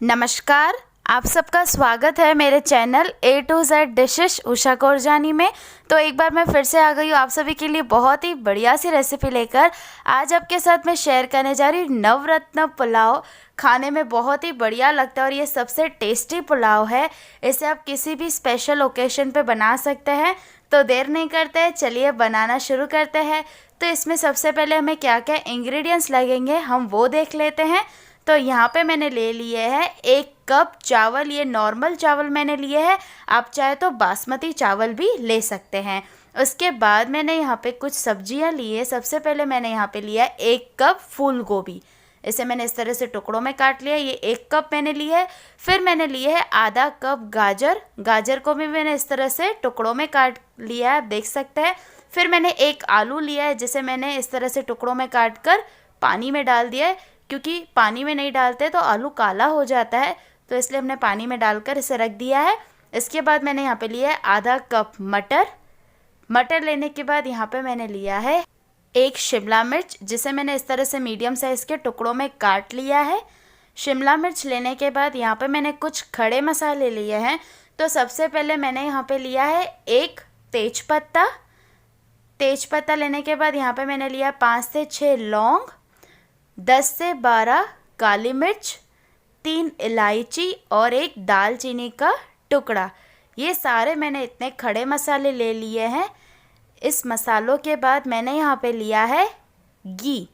नमस्कार। आप सबका स्वागत है मेरे channel A to Z dishes Usha Kaurjani में। तो एक बार मैं फिर से आ गई हूँ आप सभी के लिए बहुत ही बढ़िया सी रेसिपी लेकर। आज आपके साथ मैं शेयर करने जा रही हूँ नवरत्न पुलाव। खाने में बहुत ही बढ़िया लगता है और ये सबसे टेस्टी पुलाव है। इसे आप किसी भी स्पेशल ओकेशन पे बना सकते हैं। तो देर नहीं करते हैं, चलिए बनाना शुरू करते हैं। तो इसमें सबसे पहले हमें क्या क्या इंग्रेडिएंट्स लगेंगे हम वो देख लेते हैं। तो यहाँ पे मैंने ले लिए है 1 कप चावल। ये नॉर्मल चावल मैंने लिए है, आप चाहे तो बासमती चावल भी ले सकते हैं। उसके बाद मैंने यहाँ पे कुछ सब्जियाँ ली है। सबसे पहले मैंने यहाँ पे लिया 1 कप फूल गोभी। इसे मैंने इस तरह से टुकड़ों में काट लिया। ये 1 कप मैंने ली है। फिर मैंने लिए है आधा कप गाजर। गाजर को भी मैंने इस तरह से टुकड़ों में काट लिया है, आप देख सकते हैं। फिर मैंने 1 आलू लिया है, जिसे मैंने इस तरह से टुकड़ों में काट कर पानी में डाल दिया है, क्योंकि पानी में नहीं डालते तो आलू काला हो जाता है, तो इसलिए हमने पानी में डालकर इसे रख दिया है। इसके बाद मैंने यहाँ पे लिया है आधा कप मटर। मटर लेने के बाद यहाँ पे मैंने लिया है 1 शिमला मिर्च, जिसे मैंने इस तरह से मीडियम साइज़ के टुकड़ों में काट लिया है। शिमला मिर्च लेने के बाद यहाँ पे मैंने कुछ खड़े मसाले लिए हैं। तो सबसे पहले मैंने यहाँ पे लिया है 1 तेजपत्ता। तेजपत्ता लेने के बाद यहाँ पे मैंने लिया 5 से 6 लौंग, 10 से 12 काली मिर्च, 3 इलायची और 1 दालचीनी का टुकड़ा। ये सारे मैंने इतने खड़े मसाले ले लिए हैं। इस मसालों के बाद मैंने यहाँ पे लिया है घी।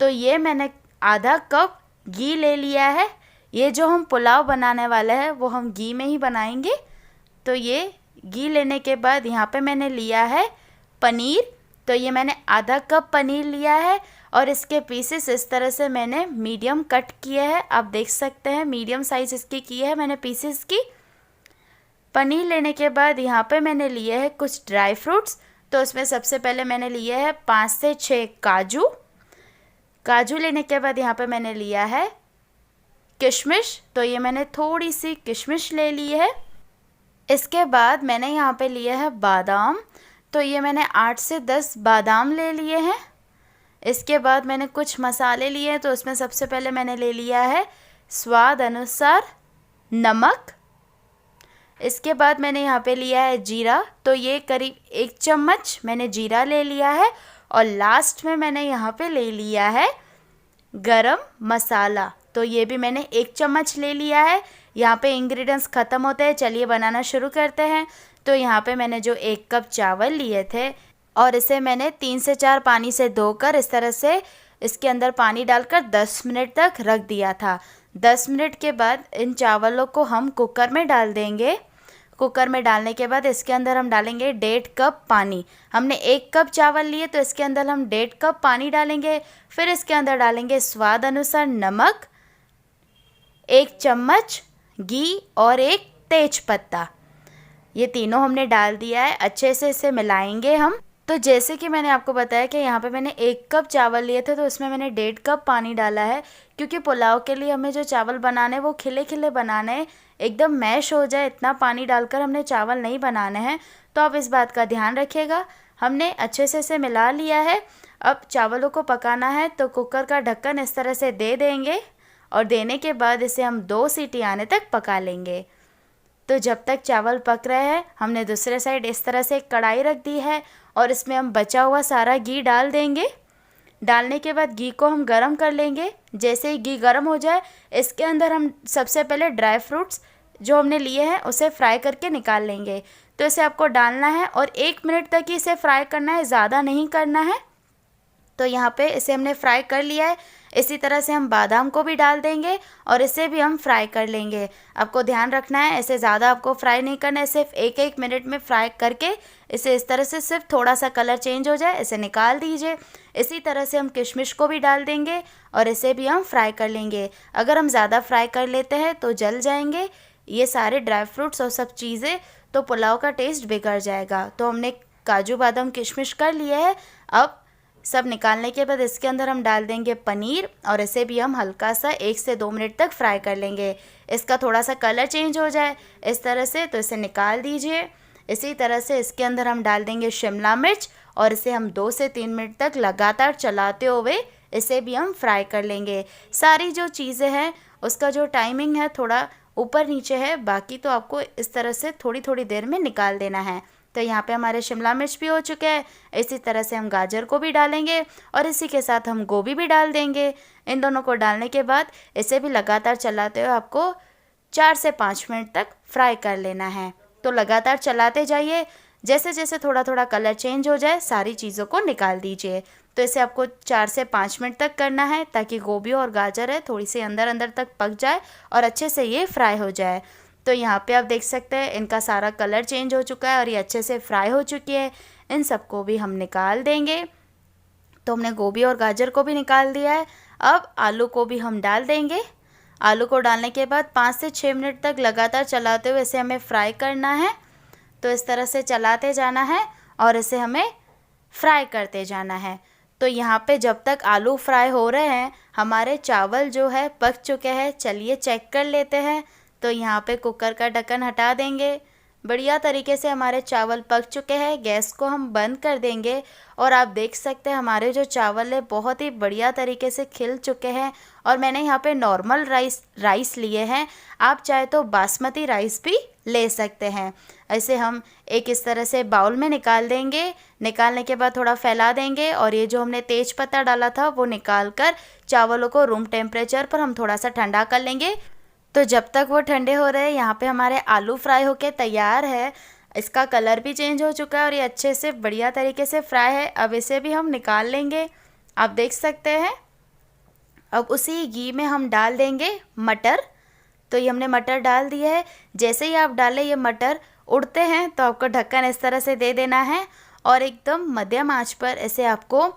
तो ये मैंने आधा कप घी ले लिया है। ये जो हम पुलाव बनाने वाले हैं वो हम घी में ही बनाएंगे। तो ये घी लेने के बाद यहाँ पे मैंने लिया है पनीर। तो ये मैंने आधा कप पनीर लिया है और इसके पीसेस इस तरह से मैंने मीडियम कट किए हैं, आप देख सकते हैं। मीडियम साइज़ इसकी की है मैंने पीसेस की। पनीर लेने के बाद यहाँ पे मैंने लिए हैं कुछ ड्राई फ्रूट्स। तो उसमें सबसे पहले मैंने लिए है 5 से 6 काजू। काजू लेने के बाद यहाँ पे मैंने लिया है किशमिश। तो ये मैंने थोड़ी सी किशमिश ले ली है। इसके बाद मैंने यहाँ पे लिया है बादाम। तो ये मैंने 8 से 10 बादाम ले लिए हैं। इसके बाद मैंने कुछ मसाले लिए हैं। तो उसमें सबसे पहले मैंने ले लिया है स्वाद अनुसार नमक। इसके बाद मैंने यहाँ पे लिया है जीरा। तो ये करीब 1 चम्मच मैंने जीरा ले लिया है। और लास्ट में मैंने यहाँ पे ले लिया है गरम मसाला। तो ये भी मैंने 1 चम्मच ले लिया है। यहाँ पे इंग्रेडिएंट्स ख़त्म होते हैं, चलिए बनाना शुरू करते हैं। तो यहाँ पे मैंने जो 1 कप चावल लिए थे और इसे मैंने 3 से 4 पानी से धोकर इस तरह से इसके अंदर पानी डालकर 10 मिनट तक रख दिया था। 10 मिनट के बाद इन चावलों को हम कुकर में डाल देंगे। कुकर में डालने के बाद इसके अंदर हम डालेंगे 1.5 कप पानी। हमने 1 कप चावल लिए तो इसके अंदर हम 1.5 कप पानी डालेंगे। फिर इसके अंदर डालेंगे स्वाद अनुसार नमक, 1 चम्मच घी और 1 तेजपत्ता। ये तीनों हमने डाल दिया है। अच्छे से इसे मिलाएंगे हम। तो जैसे कि मैंने आपको बताया कि यहाँ पे मैंने 1 कप चावल लिए थे तो उसमें मैंने 1.5 कप पानी डाला है, क्योंकि पुलाव के लिए हमें जो चावल बनाने हैं वो खिले खिले बनाने हैं, एकदम मैश हो जाए इतना पानी डालकर हमने चावल नहीं बनाने हैं। तो आप इस बात का ध्यान रखिएगा। हमने अच्छे से इसे मिला लिया है। अब चावलों को पकाना है तो कुकर का ढक्कन इस तरह से दे देंगे और देने के बाद इसे हम 2 सीटी आने तक पका लेंगे। तो जब तक चावल पक रहे हैं हमने दूसरे साइड इस तरह से एक कढ़ाई रख दी है और इसमें हम बचा हुआ सारा घी डाल देंगे। डालने के बाद घी को हम गरम कर लेंगे। जैसे ही घी गरम हो जाए इसके अंदर हम सबसे पहले ड्राई फ्रूट्स जो हमने लिए हैं उसे फ्राई करके निकाल लेंगे। तो इसे आपको डालना है और 1 मिनट तक ही इसे फ्राई करना है, ज़्यादा नहीं करना है। तो यहाँ पे इसे हमने फ्राई कर लिया है। इसी तरह से हम बादाम को भी डाल देंगे और इसे भी हम फ्राई कर लेंगे। आपको ध्यान रखना है, ऐसे ज़्यादा आपको फ्राई नहीं करना है, सिर्फ 1-1 मिनट में फ्राई करके इसे इस तरह से सिर्फ थोड़ा सा कलर चेंज हो जाए इसे निकाल दीजिए। इसी तरह से हम किशमिश को भी डाल देंगे और इसे भी हम फ्राई कर लेंगे। अगर हम ज़्यादा फ्राई कर लेते हैं तो जल जाएंगे ये सारे ड्राई फ्रूट्स और सब चीज़ें, तो पुलाव का टेस्ट बिगड़ जाएगा। तो हमने काजू बादाम किशमिश कर लिए है। अब सब निकालने के बाद इसके अंदर हम डाल देंगे पनीर और इसे भी हम हल्का सा 1 से 2 मिनट तक फ्राई कर लेंगे। इसका थोड़ा सा कलर चेंज हो जाए इस तरह से तो इसे निकाल दीजिए। इसी तरह से इसके अंदर हम डाल देंगे शिमला मिर्च और इसे हम 2 से 3 मिनट तक लगातार चलाते हुए इसे भी हम फ्राई कर लेंगे। सारी जो चीज़ें हैं उसका जो टाइमिंग है थोड़ा ऊपर नीचे है, बाकी तो आपको इस तरह से थोड़ी थोड़ी देर में निकाल देना है। तो यहाँ पे हमारे शिमला मिर्च भी हो चुके हैं। इसी तरह से हम गाजर को भी डालेंगे और इसी के साथ हम गोभी भी डाल देंगे। इन दोनों को डालने के बाद इसे भी लगातार चलाते हुए आपको 4 से 5 मिनट तक फ्राई कर लेना है। तो लगातार चलाते जाइए, जैसे जैसे थोड़ा थोड़ा कलर चेंज हो जाए सारी चीज़ों को निकाल दीजिए। तो इसे आपको 4 से 5 मिनट तक करना है ताकि गोभी और गाजर है थोड़ी सी अंदर अंदर तक पक जाए और अच्छे से ये फ्राई हो जाए। तो यहाँ पे आप देख सकते हैं इनका सारा कलर चेंज हो चुका है और ये अच्छे से फ्राई हो चुकी है। इन सबको भी हम निकाल देंगे। तो हमने गोभी और गाजर को भी निकाल दिया है। अब आलू को भी हम डाल देंगे। आलू को डालने के बाद 5 से 6 मिनट तक लगातार चलाते हुए इसे हमें फ्राई करना है। तो इस तरह से चलाते जाना है और इसे हमें फ्राई करते जाना है। तो यहाँ पे जब तक आलू फ्राई हो रहे हैं हमारे चावल जो है पक चुके हैं। चलिए चेक कर लेते हैं। तो यहाँ पे कुकर का ढक्कन हटा देंगे। बढ़िया तरीके से हमारे चावल पक चुके हैं। गैस को हम बंद कर देंगे और आप देख सकते हैं हमारे जो चावल है बहुत ही बढ़िया तरीके से खिल चुके हैं। और मैंने यहाँ पे नॉर्मल राइस लिए हैं, आप चाहे तो बासमती राइस भी ले सकते हैं। ऐसे हम एक इस तरह से बाउल में निकाल देंगे। निकालने के बाद थोड़ा फैला देंगे और ये जो हमने तेज पत्ता डाला था वो निकाल कर चावलों को रूम टेम्परेचर पर हम थोड़ा सा ठंडा कर लेंगे। तो जब तक वो ठंडे हो रहे हैं यहाँ पे हमारे आलू फ्राई होके तैयार है। इसका कलर भी चेंज हो चुका है और ये अच्छे से बढ़िया तरीके से फ्राई है। अब इसे भी हम निकाल लेंगे, आप देख सकते हैं। अब उसी घी में हम डाल देंगे मटर। तो ये हमने मटर डाल दिया है। जैसे ही आप डालें ये मटर उड़ते हैं तो आपको ढक्कन इस तरह से दे देना है और एकदम मध्यम आंच पर इसे आपको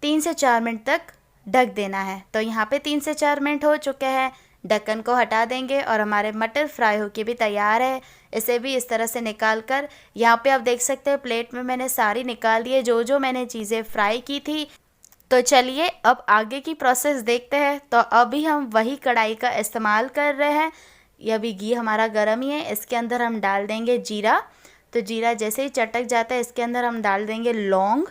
3 से 4 मिनट तक ढक देना है। तो यहाँ पे 3 से 4 मिनट हो चुके हैं। ढक्कन को हटा देंगे और हमारे मटर फ्राई होके भी तैयार है। इसे भी इस तरह से निकाल कर यहाँ पे आप देख सकते हैं प्लेट में मैंने सारी निकाल दी है जो जो मैंने चीज़ें फ्राई की थी। तो चलिए अब आगे की प्रोसेस देखते हैं। तो अभी हम वही कढ़ाई का इस्तेमाल कर रहे हैं। ये अभी घी हमारा गर्म ही है। इसके अंदर हम डाल देंगे जीरा। तो जीरा जैसे ही चटक जाता है इसके अंदर हम डाल देंगे लौंग,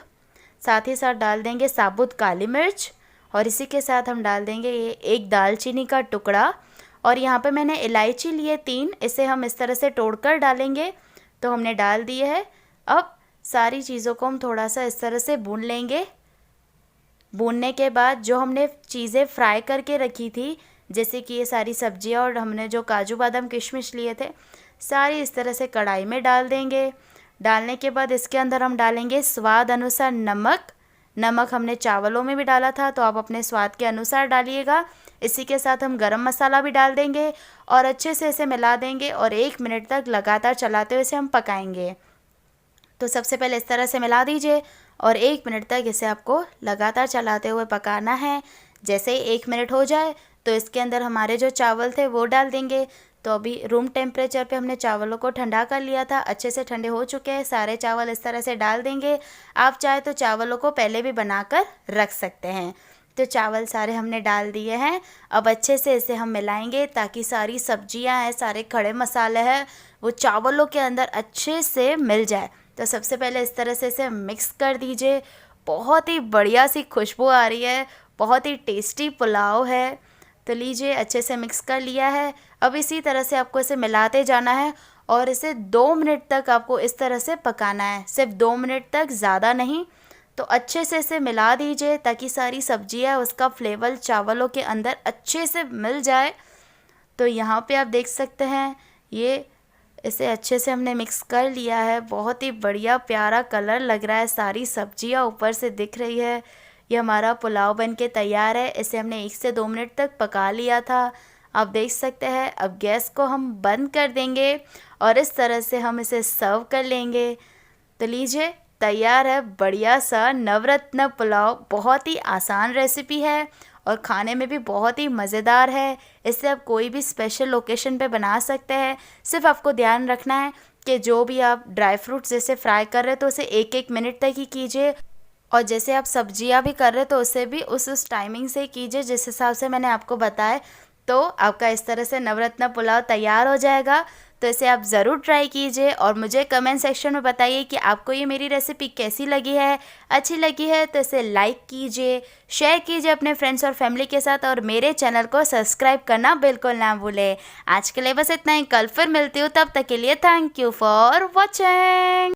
साथ ही साथ डाल देंगे साबुत काली मिर्च और इसी के साथ हम डाल देंगे ये एक दालचीनी का टुकड़ा। और यहाँ पे मैंने इलायची लिए 3, इसे हम इस तरह से तोड़कर डालेंगे। तो हमने डाल दिए है। अब सारी चीज़ों को हम थोड़ा सा इस तरह से भून लेंगे। भूनने के बाद जो हमने चीज़ें फ्राई करके रखी थी जैसे कि ये सारी सब्जियां और हमने जो काजू बादाम किशमिश लिए थे सारी इस तरह से कढ़ाई में डाल देंगे। डालने के बाद इसके अंदर हम डालेंगे स्वाद अनुसार नमक। नमक हमने चावलों में भी डाला था तो आप अपने स्वाद के अनुसार डालिएगा। इसी के साथ हम गरम मसाला भी डाल देंगे और अच्छे से इसे मिला देंगे और 1 मिनट तक लगातार चलाते हुए इसे हम पकाएंगे। तो सबसे पहले इस तरह से मिला दीजिए और 1 मिनट तक इसे आपको लगातार चलाते हुए पकाना है। जैसे ही 1 मिनट हो जाए तो इसके अंदर हमारे जो चावल थे वो डाल देंगे। तो अभी रूम टेम्परेचर पे हमने चावलों को ठंडा कर लिया था, अच्छे से ठंडे हो चुके हैं। सारे चावल इस तरह से डाल देंगे। आप चाहे तो चावलों को पहले भी बनाकर रख सकते हैं। तो चावल सारे हमने डाल दिए हैं। अब अच्छे से इसे हम मिलाएंगे ताकि सारी सब्जियां हैं, सारे खड़े मसाले हैं वो चावलों के अंदर अच्छे से मिल जाए। तो सबसे पहले इस तरह से इसे मिक्स कर दीजिए। बहुत ही बढ़िया सी खुशबू आ रही है, बहुत ही टेस्टी पुलाव है। तो लीजिए अच्छे से मिक्स कर लिया है। अब इसी तरह से आपको इसे मिलाते जाना है और इसे 2 मिनट तक आपको इस तरह से पकाना है, सिर्फ 2 मिनट तक, ज़्यादा नहीं। तो अच्छे से इसे मिला दीजिए ताकि सारी सब्जियां उसका फ्लेवर चावलों के अंदर अच्छे से मिल जाए। तो यहाँ पे आप देख सकते हैं ये इसे अच्छे से हमने मिक्स कर लिया है। बहुत ही बढ़िया प्यारा कलर लग रहा है, सारी सब्जियां ऊपर से दिख रही है। ये हमारा पुलाव बनके तैयार है। इसे हमने 1 से 2 मिनट तक पका लिया था, आप देख सकते हैं। अब गैस को हम बंद कर देंगे और इस तरह से हम इसे सर्व कर लेंगे। तो लीजिए तैयार है बढ़िया सा नवरत्न पुलाव। बहुत ही आसान रेसिपी है और खाने में भी बहुत ही मज़ेदार है। इसे आप कोई भी स्पेशल ओकेशन पे बना सकते हैं। सिर्फ आपको ध्यान रखना है कि जो भी आप ड्राई फ्रूट्स जैसे फ्राई कर रहे हैं तो उसे 1-1 मिनट तक ही कीजिए और जैसे आप सब्जियां भी कर रहे हैं तो उसे भी उस टाइमिंग से कीजिए जिस हिसाब से मैंने आपको बताया। तो आपका इस तरह से नवरत्न पुलाव तैयार हो जाएगा। तो इसे आप ज़रूर ट्राई कीजिए और मुझे कमेंट सेक्शन में बताइए कि आपको ये मेरी रेसिपी कैसी लगी है। अच्छी लगी है तो इसे लाइक कीजिए, शेयर कीजिए अपने फ्रेंड्स और फैमिली के साथ और मेरे चैनल को सब्सक्राइब करना बिल्कुल ना भूलें। आज के लिए बस इतना ही, कल फिर मिलती हूँ, तब तक के लिए थैंक यू फॉर वॉचिंग।